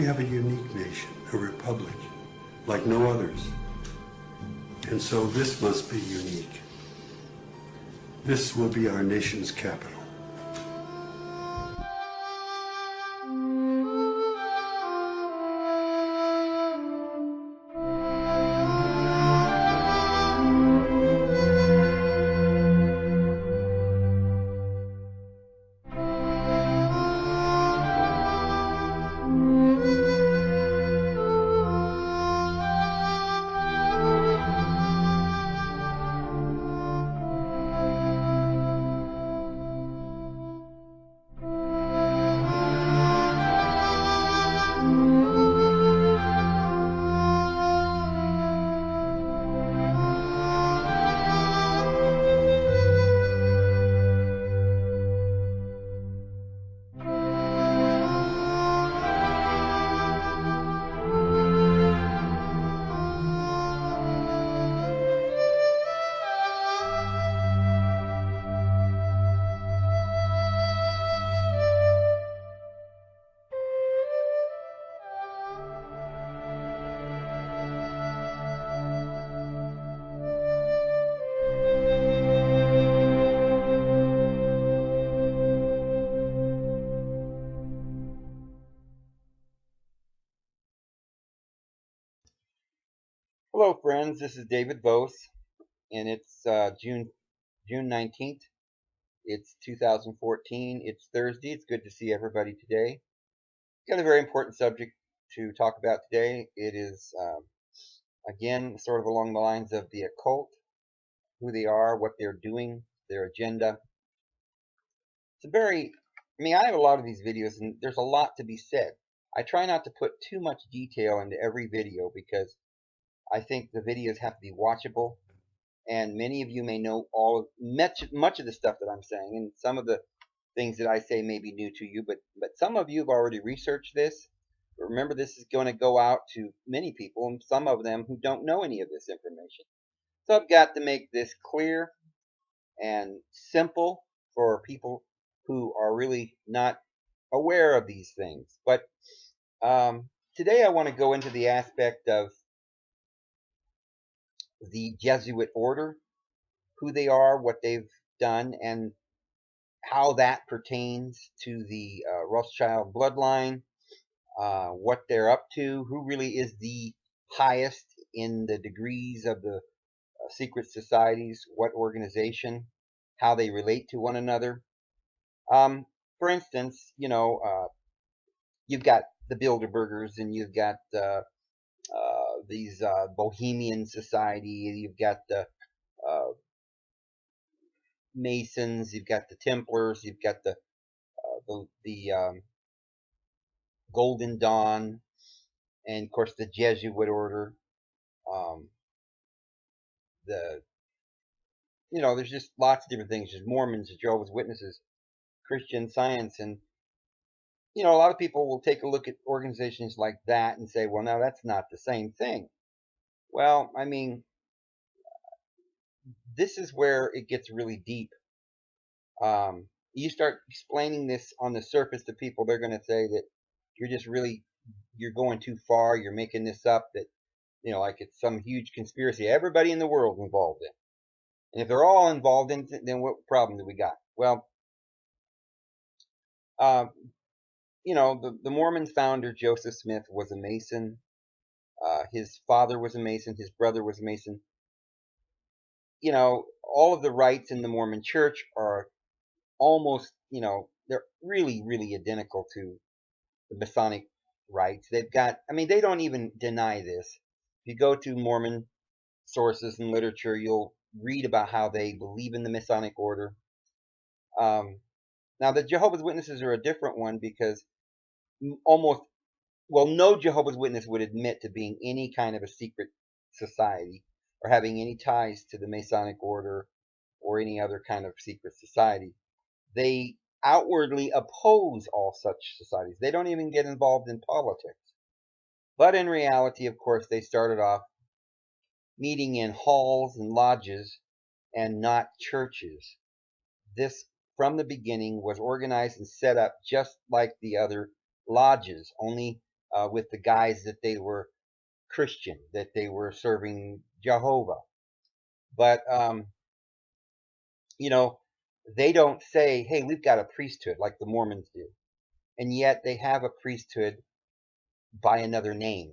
We have a unique nation, a republic, like no others. And so this must be unique. This will be our nation's capital. Hello, friends. This is David Vos, and it's June 19th. It's 2014. It's Thursday. It's good to see everybody today. Got a very important subject to talk about today. It is, again, sort of along the lines of the occult, who they are, what they're doing, their agenda. It's I have a lot of these videos, and there's a lot to be said. I try not to put too much detail into every video because I think the videos have to be watchable, and many of you may know much of the stuff that I'm saying, and some of the things that I say may be new to you, but some of you have already researched this. But remember, this is going to go out to many people, and some of them who don't know any of this information. So I've got to make this clear and simple for people who are really not aware of these things. But today I want to go into the aspect of the Jesuit order, who they are, what they've done, and how that pertains to the Rothschild bloodline, what they're up to, who really is the highest in the degrees of the secret societies, what organization, how they relate to one another. For instance, you've got the Bilderbergers, and you've got these Bohemian Society, you've got the Masons, you've got the Templars, you've got the Golden Dawn, and of course the Jesuit order. There's just lots of different things. There's Mormons, Jehovah's Witnesses, Christian Science, and a lot of people will take a look at organizations like that and say, well, now that's not the same thing. Well, this is where it gets really deep. You start explaining this on the surface to people, they're going to say that you're going too far, you're making this up, that, like it's some huge conspiracy everybody in the world involved in. And if they're all involved in it, then what problem do we got? Well, the Mormon founder, Joseph Smith, was a Mason. His father was a Mason. His brother was a Mason. All of the rites in the Mormon church are almost, they're really, really identical to the Masonic rites. They don't even deny this. If you go to Mormon sources and literature, you'll read about how they believe in the Masonic order. Now, the Jehovah's Witnesses are a different one because no Jehovah's Witness would admit to being any kind of a secret society or having any ties to the Masonic order or any other kind of secret society. They outwardly oppose all such societies. They don't even get involved in politics. But in reality, of course, they started off meeting in halls and lodges and not churches. This, from the beginning, was organized and set up just like the other lodges, only with the guise that they were Christian, that they were serving Jehovah. But, you know, they don't say, hey, we've got a priesthood like the Mormons do. And yet they have a priesthood by another name,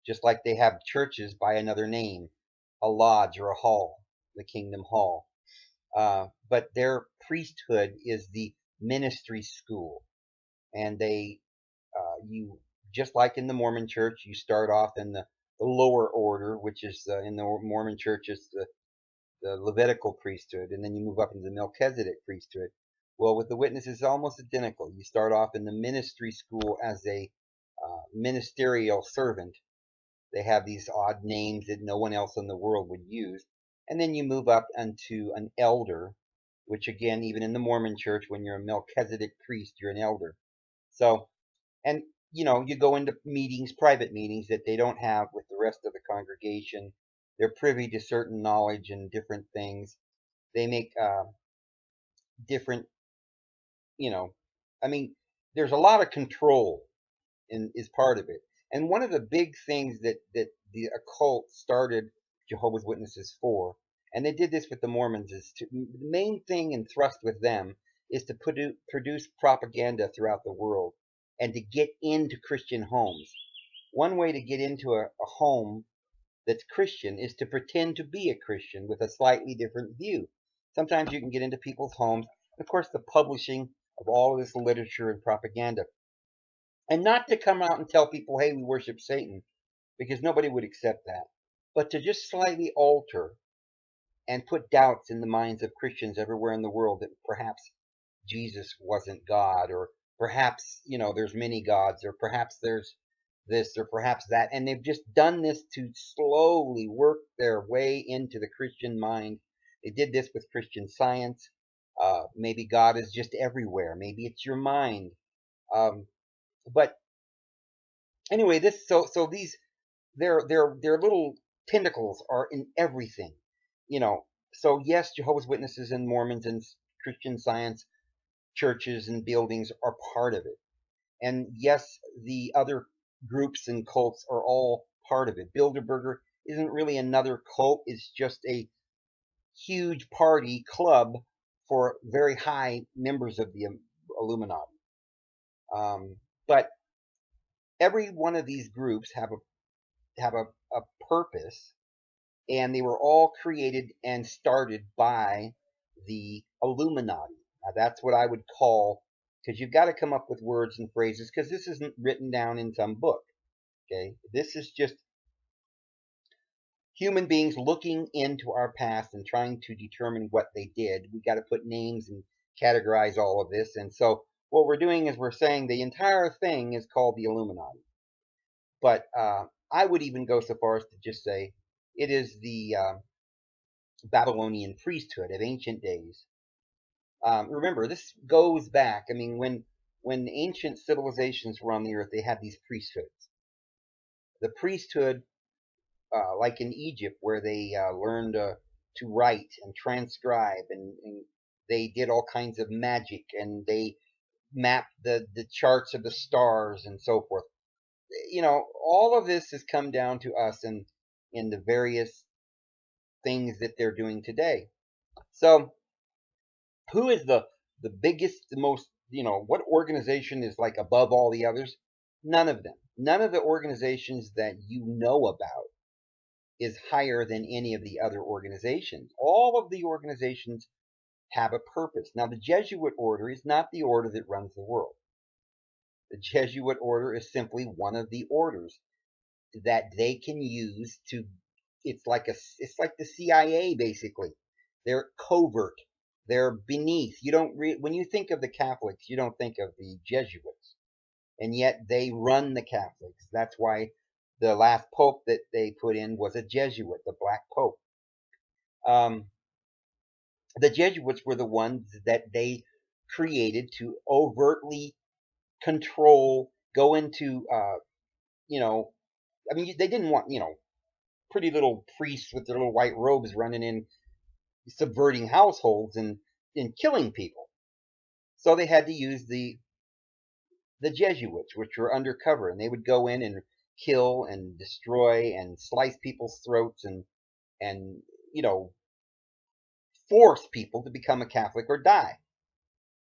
just like they have churches by another name, a lodge or a hall, the Kingdom Hall. But their priesthood is the ministry school. And you, just like in the Mormon church, you start off in the lower order, which is in the Mormon church, is the Levitical priesthood, and then you move up into the Melchizedek priesthood. Well, with the witnesses, it's almost identical. You start off in the ministry school as a ministerial servant. They have these odd names that no one else in the world would use. And then you move up into an elder, which again, even in the Mormon church, when you're a Melchizedek priest, you're an elder. So, and you go into meetings, private meetings that they don't have with the rest of the congregation. They're privy to certain knowledge and different things. They make different, I mean, there's a lot of control is part of it. And one of the big things that the occult started Jehovah's Witnesses for, and they did this with the Mormons, the main thing and thrust with them is to produce propaganda throughout the world and to get into Christian homes. One way to get into a home that's Christian is to pretend to be a Christian with a slightly different view. Sometimes you can get into people's homes. Of course, the publishing of all of this literature and propaganda. And not to come out and tell people, hey, we worship Satan, because nobody would accept that. But to just slightly alter and put doubts in the minds of Christians everywhere in the world that perhaps Jesus wasn't God, or perhaps, there's many gods, or perhaps there's this, or perhaps that. And they've just done this to slowly work their way into the Christian mind. They did this with Christian Science. Maybe God is just everywhere. Maybe it's your mind. But anyway, these their little tentacles are in everything. So yes, Jehovah's Witnesses and Mormons and Christian Science churches and buildings are part of it. And yes, the other groups and cults are all part of it. Bilderberger isn't really another cult, it's just a huge party club for very high members of the Illuminati. But every one of these groups have a purpose, and they were all created and started by the Illuminati. Now that's what I would call, because you've got to come up with words and phrases, because this isn't written down in some book. Okay, this is just human beings looking into our past and trying to determine what they did. We got to put names and categorize all of this. And so what we're doing is we're saying the entire thing is called the Illuminati. But I would even go so far as to just say it is the Babylonian priesthood of ancient days. Remember, this goes back. I mean, when ancient civilizations were on the earth, they had these priesthoods. The priesthood, like in Egypt, where they learned to write and transcribe, and they did all kinds of magic, and they mapped the charts of the stars and so forth. All of this has come down to us in the various things that they're doing today. So, who is the biggest, the most, what organization is like above all the others? None of them. None of the organizations that you know about is higher than any of the other organizations. All of the organizations have a purpose. Now, the Jesuit order is not the order that runs the world. The Jesuit order is simply one of the orders that they can use to. It's like the CIA basically. They're covert. They're beneath. You don't when you think of the Catholics, you don't think of the Jesuits, and yet they run the Catholics. That's why the last pope that they put in was a Jesuit, the Black Pope. The Jesuits were the ones that they created to overtly control, go into, I mean, they didn't want, pretty little priests with their little white robes running in, subverting households and killing people. So they had to use the the Jesuits, which were undercover, and they would go in and kill and destroy and slice people's throats and force people to become a Catholic or die.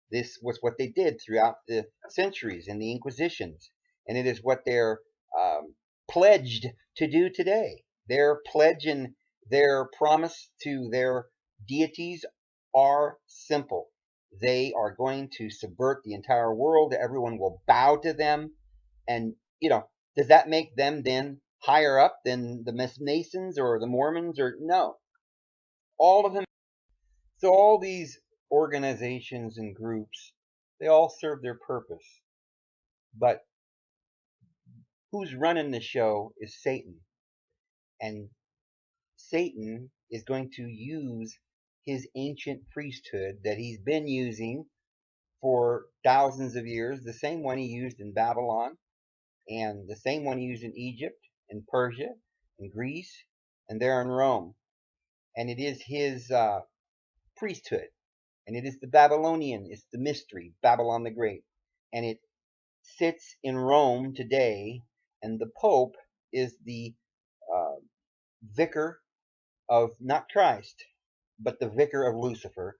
This was what they did throughout the centuries in the Inquisitions, and it is what they're pledged to do today. Their pledge and their promise to their deities are simple. They are going to subvert the entire world. Everyone will bow to them. And, does that make them then higher up than the Masons or the Mormons? Or no. All of them. So all these organizations and groups, they all serve their purpose. But who's running the show is Satan. And Satan is going to use his ancient priesthood that he's been using for thousands of years, the same one he used in Babylon, and the same one he used in Egypt, and Persia, and Greece, and there in Rome. And it is his priesthood. And it is the Babylonian, it's the mystery, Babylon the Great. And it sits in Rome today, and the Pope is the vicar of not Christ, but the vicar of Lucifer.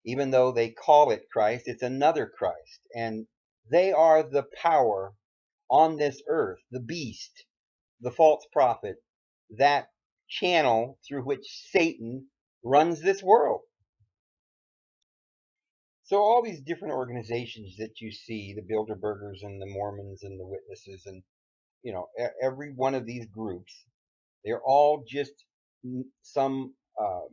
Even though they call it Christ, it's another Christ. And they are the power on this earth, the beast, the false prophet, that channel through which Satan runs this world. So all these different organizations that you see, the Bilderbergers and the Mormons and the Witnesses and, every one of these groups, they're all just some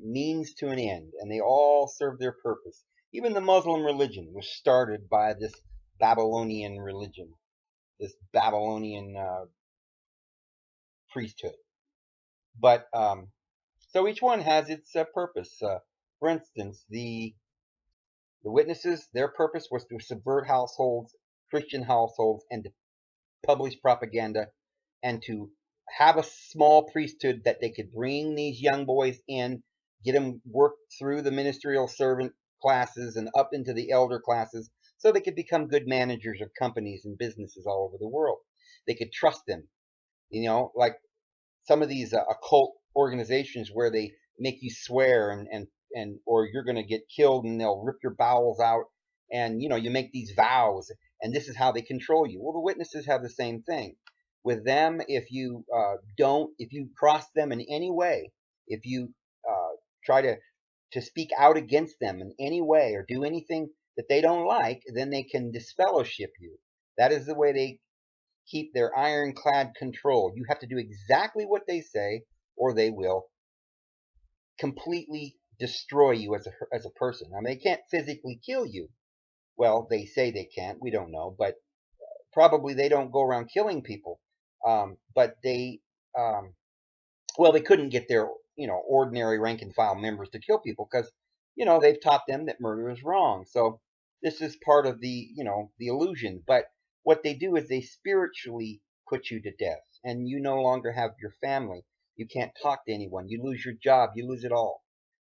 means to an end, and they all serve their purpose. Even the Muslim religion was started by this Babylonian religion, this Babylonian priesthood. But so each one has its purpose. For instance, the Witnesses, their purpose was to subvert households, Christian households, and to publish propaganda, and to have a small priesthood that they could bring these young boys in, get them worked through the ministerial servant classes and up into the elder classes, so they could become good managers of companies and businesses all over the world. They could trust them, like some of these occult organizations where they make you swear and or you're going to get killed, and they'll rip your bowels out, and you make these vows, and this is how they control you. Well, the Witnesses have the same thing with them. If you if you cross them in any way, if you try to speak out against them in any way or do anything that they don't like, then they can disfellowship you. That is the way they keep their ironclad control. You have to do exactly what they say, or they will completely destroy you as a person. Now, they can't physically kill you. Well, they say they can't. We don't know, but probably they don't go around killing people. But they, well, they couldn't get their ordinary rank and file members to kill people because they've taught them that murder is wrong. So this is part of the the illusion. But what they do is they spiritually put you to death, and you no longer have your family. You can't talk to anyone. You lose your job. You lose it all.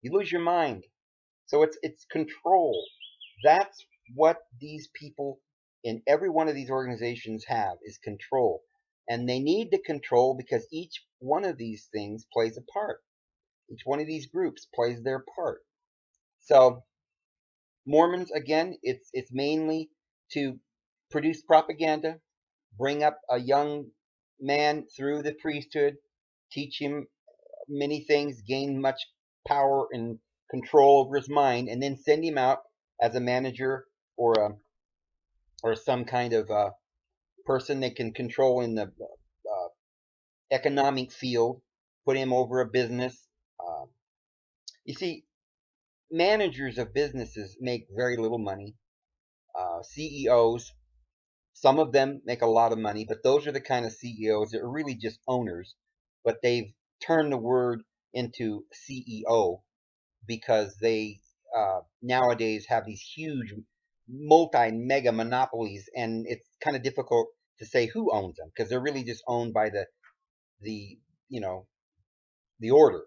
You lose your mind. So it's control. That's what these people in every one of these organizations have, is control. And they need to control because each one of these things plays a part. Each one of these groups plays their part. So Mormons, again, it's mainly to produce propaganda, bring up a young man through the priesthood, teach him many things, gain much power and control over his mind, and then send him out as a manager or some kind of person they can control in the economic field, put him over a business. You see, managers of businesses make very little money. CEOs, some of them make a lot of money, but those are the kind of CEOs that are really just owners, but they've turned the word into CEO because they nowadays have these huge multi-mega monopolies, and it's kind of difficult to say who owns them because they're really just owned by the the order,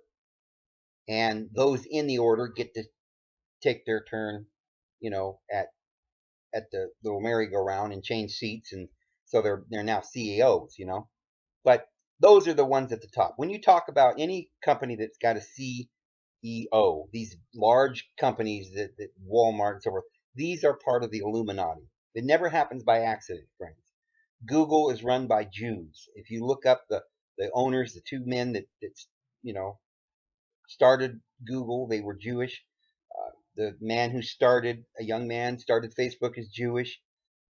and those in the order get to take their turn at at the little merry-go-round and changed seats, and so they're now CEOs, you know. But those are the ones at the top. When you talk about any company that's got a CEO, these large companies that Walmart and so forth, these are part of the Illuminati. It never happens by accident, friends. Google is run by Jews. If you look up the owners, the two men that you know started Google, they were Jewish. The man who started, a young man, started Facebook is Jewish.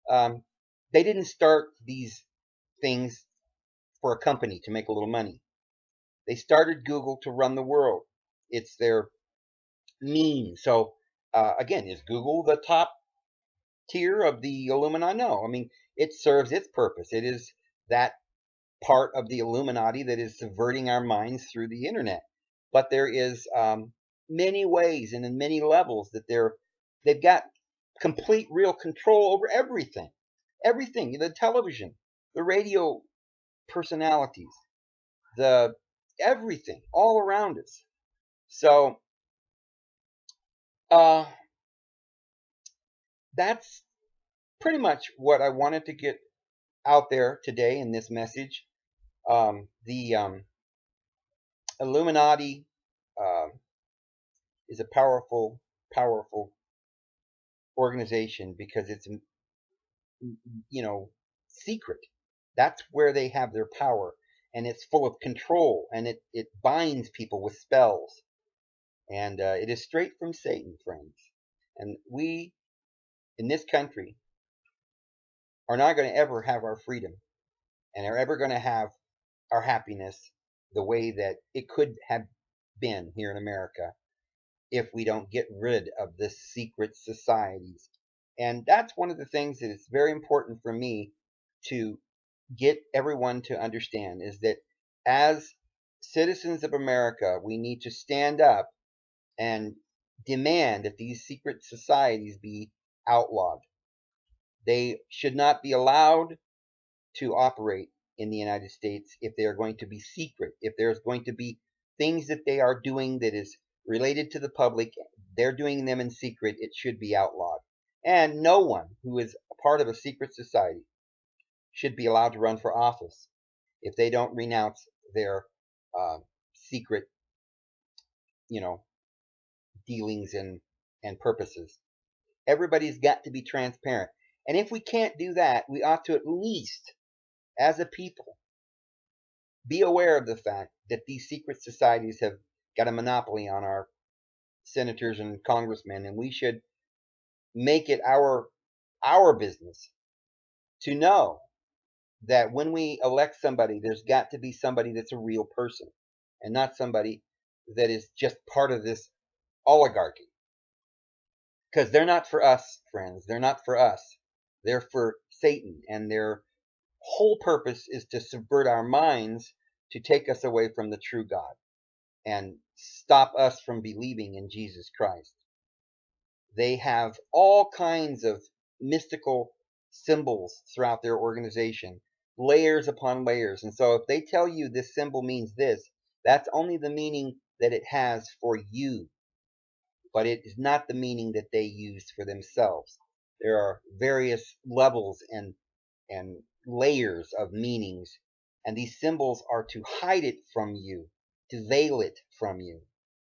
Um, they didn't start these things for a company to make a little money. They started Google to run the world. It's their means. So again, is Google the top tier of the Illuminati? No. I mean, it serves its purpose. It is that part of the Illuminati that is subverting our minds through the internet. But there is many ways and in many levels that they've got complete real control over everything. Everything, the television, the radio personalities, the everything all around us. So uh, that's pretty much what I wanted to get out there today in this message. The Illuminati uh, is a powerful, powerful organization because it's, secret. That's where they have their power, and it's full of control, and it binds people with spells, and it is straight from Satan, friends. And we in this country are not going to ever have our freedom, and are ever going to have our happiness the way that it could have been here in America if we don't get rid of the secret societies. And that's one of the things that is very important for me to get everyone to understand, is that as citizens of America, we need to stand up and demand that these secret societies be outlawed. They should not be allowed to operate in the United States if they are going to be secret. If there's going to be things that they are doing that is related to the public, they're doing them in secret, it should be outlawed. And no one who is a part of a secret society should be allowed to run for office if they don't renounce their secret, dealings and purposes. Everybody's got to be transparent. And if we can't do that, we ought to at least, as a people, be aware of the fact that these secret societies have got a monopoly on our senators and congressmen, and we should make it our business to know that when we elect somebody, there's got to be somebody that's a real person and not somebody that is just part of this oligarchy. Because they're not for us, friends. They're not for us. They're for Satan, and their whole purpose is to subvert our minds to take us away from the true God and stop us from believing in Jesus Christ. They have all kinds of mystical symbols throughout their organization, layers upon layers. And so if they tell you this symbol means this, that's only the meaning that it has for you, but it is not the meaning that they use for themselves. There are various levels and layers of meanings, and these symbols are to hide it from you, to veil it from you,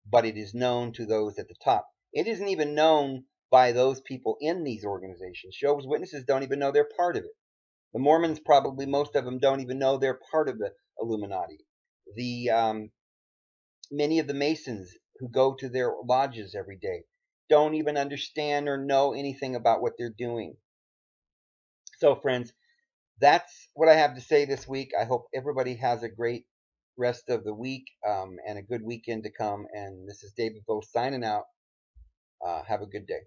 but it is known to those at the top. It isn't even known by those people in these organizations. Jehovah's Witnesses don't even know they're part of it. The Mormons, probably most of them, don't even know they're part of the Illuminati. Many of the Masons who go to their lodges every day don't even understand or know anything about what they're doing. So, friends, that's what I have to say this week. I hope everybody has a great rest of the week and a good weekend to come. And this is David Bo signing out. Have a good day.